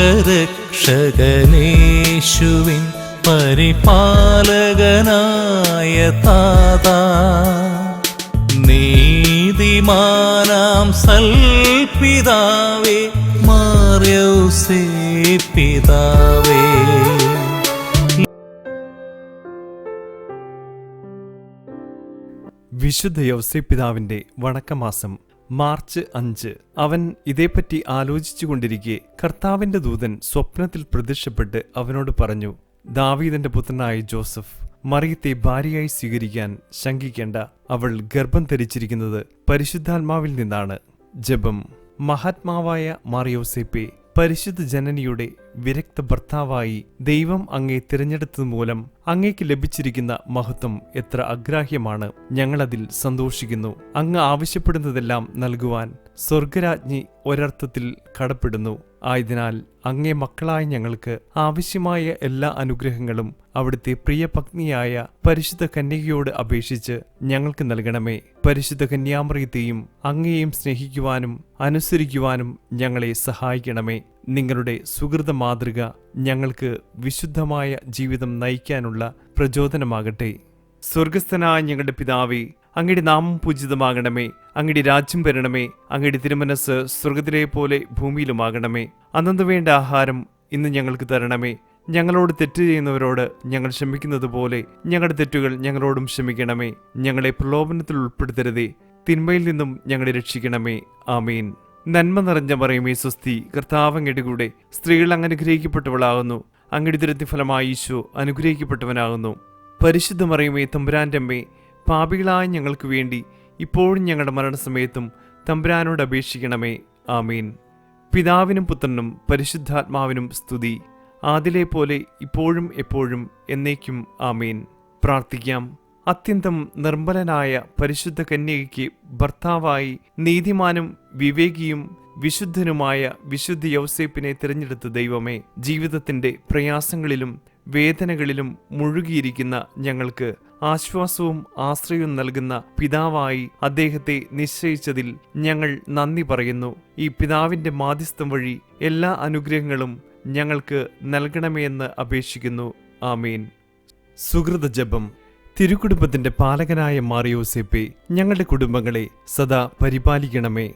ലോകരക്ഷകനേശുവിൻ പരിപാലകനായ താതാ, നീതിമാനാം സൽപിതാവേ, മാർയൗസേപ്പ് പിതാവേ. വിശുദ്ധ യൗസേപ്പ് പിതാവിന്റെ വണക്കമാസം മാർച്ച് 5. അവൻ ഇതേപ്പറ്റി ആലോചിച്ചു കൊണ്ടിരിക്കെ കർത്താവിന്റെ ദൂതൻ സ്വപ്നത്തിൽ പ്രത്യക്ഷപ്പെട്ട് അവനോട് പറഞ്ഞു, ദാവീദിന്റെ പുത്രനായ ജോസഫ്, മറിയത്തെ ഭാര്യയായി സ്വീകരിക്കാൻ ശങ്കിക്കേണ്ട. അവൾ ഗർഭം ധരിച്ചിരിക്കുന്നത് പരിശുദ്ധാത്മാവിൽ നിന്നാണ്. ജപം. മഹാത്മാവായ മാർ യൗസേപ്പേ, പരിശുദ്ധ ജനനിയുടെ വിരക്ത ഭർത്താവായി ദൈവം അങ്ങേ തിരഞ്ഞെടുത്തതുമൂലം അങ്ങേക്ക് ലഭിച്ചിരിക്കുന്ന മഹത്വം എത്ര അഗ്രാഹ്യമാണ്. ഞങ്ങളതിൽ സന്തോഷിക്കുന്നു. അങ്ങ് ആവശ്യപ്പെടുന്നതെല്ലാം നൽകുവാൻ സ്വർഗരാജ്ഞി ഒരർത്ഥത്തിൽ കടപ്പെടുന്നു. ആയതിനാൽ അങ്ങേ മക്കളായ ഞങ്ങൾക്ക് ആവശ്യമായ എല്ലാ അനുഗ്രഹങ്ങളും അവിടുത്തെ പ്രിയ പത്നിയായ പരിശുദ്ധ കന്യകയോട് അപേക്ഷിച്ച് ഞങ്ങൾക്ക് നൽകണമേ. പരിശുദ്ധ കന്യാമറിയത്തെയും അങ്ങയെയും സ്നേഹിക്കുവാനും അനുസരിക്കുവാനും ഞങ്ങളെ സഹായിക്കണമേ. നിങ്ങളുടെ സുഹൃത മാതൃക ഞങ്ങൾക്ക് വിശുദ്ധമായ ജീവിതം നയിക്കാനുള്ള പ്രചോദനമാകട്ടെ. സ്വർഗസ്ഥനായ ഞങ്ങളുടെ പിതാവേ, അങ്ങയുടെ നാമം പൂജിതമാകണമേ. അങ്ങയുടെ രാജ്യം വരണമേ. അങ്ങയുടെ തിരുമനസ് സ്വർഗത്തിലെ പോലെ ഭൂമിയിലുമാകണമേ. അന്നു വേണ്ട ആഹാരം ഇന്ന് ഞങ്ങൾക്ക് തരണമേ. ഞങ്ങളോട് തെറ്റ് ചെയ്യുന്നവരോട് ഞങ്ങൾ ക്ഷമിക്കുന്നത് പോലെ ഞങ്ങളുടെ തെറ്റുകൾ ഞങ്ങളോടും ക്ഷമിക്കണമേ. ഞങ്ങളെ പ്രലോഭനത്തിൽ ഉൾപ്പെടുത്തരുതേ, തിന്മയിൽ നിന്നും ഞങ്ങളെ രക്ഷിക്കണമേ. ആമീൻ. നന്മ നിറഞ്ഞ മറിയമേ സ്വസ്തി, കർത്താവ് അങ്ങയുടെ കൂടെ സ്ത്രീകൾ അങ്ങ് അനുഗ്രഹിക്കപ്പെട്ടവളാകുന്നു. അങ്ങയുടെ ഉദരത്തിൻ ഫലമായി ഈശോ അനുഗ്രഹിക്കപ്പെട്ടവനാകുന്നു. പരിശുദ്ധ മറിയമേ തമ്പുരാന്റെ അമ്മേ, പാപികളായ ഞങ്ങൾക്ക് വേണ്ടി ഇപ്പോഴും ഞങ്ങളുടെ മരണസമയത്തും തമ്പുരാനോട് അപേക്ഷിക്കണമേ. ആമീൻ. പിതാവിനും പുത്രനും പരിശുദ്ധാത്മാവിനും സ്തുതി, ആദിലെ പോലെ ഇപ്പോഴും എപ്പോഴും എന്നേക്കും. ആമീൻ. പ്രാർത്ഥിക്കാം. അത്യന്തം നിർമ്മലനായ പരിശുദ്ധ കന്യകയ്ക്ക് ഭർത്താവായി നീതിമാനും വിവേകിയും വിശുദ്ധനുമായ വിശുദ്ധ യൗസേപ്പിനെ തിരഞ്ഞെടുത്ത ദൈവമേ, ജീവിതത്തിന്റെ പ്രയാസങ്ങളിലും വേദനകളിലും മുഴുകിയിരിക്കുന്ന ഞങ്ങൾക്ക് ആശ്വാസവും ആശ്രയവും നൽകുന്ന പിതാവായി അദ്ദേഹത്തെ നിശ്ചയിച്ചതിൽ ഞങ്ങൾ നന്ദി പറയുന്നു. ഈ പിതാവിന്റെ മാധ്യസ്ഥം വഴി എല്ലാ അനുഗ്രഹങ്ങളും ഞങ്ങൾക്ക് നൽകണമെന്ന് അപേക്ഷിക്കുന്നു. ആമീൻ. സുഹൃത ജപം. തിരുക്കുടുംബത്തിന്റെ പാലകനായ മാർ യൗസേപ്പേ, ഞങ്ങളുടെ കുടുംബങ്ങളെ സദാ പരിപാലിക്കണമേ.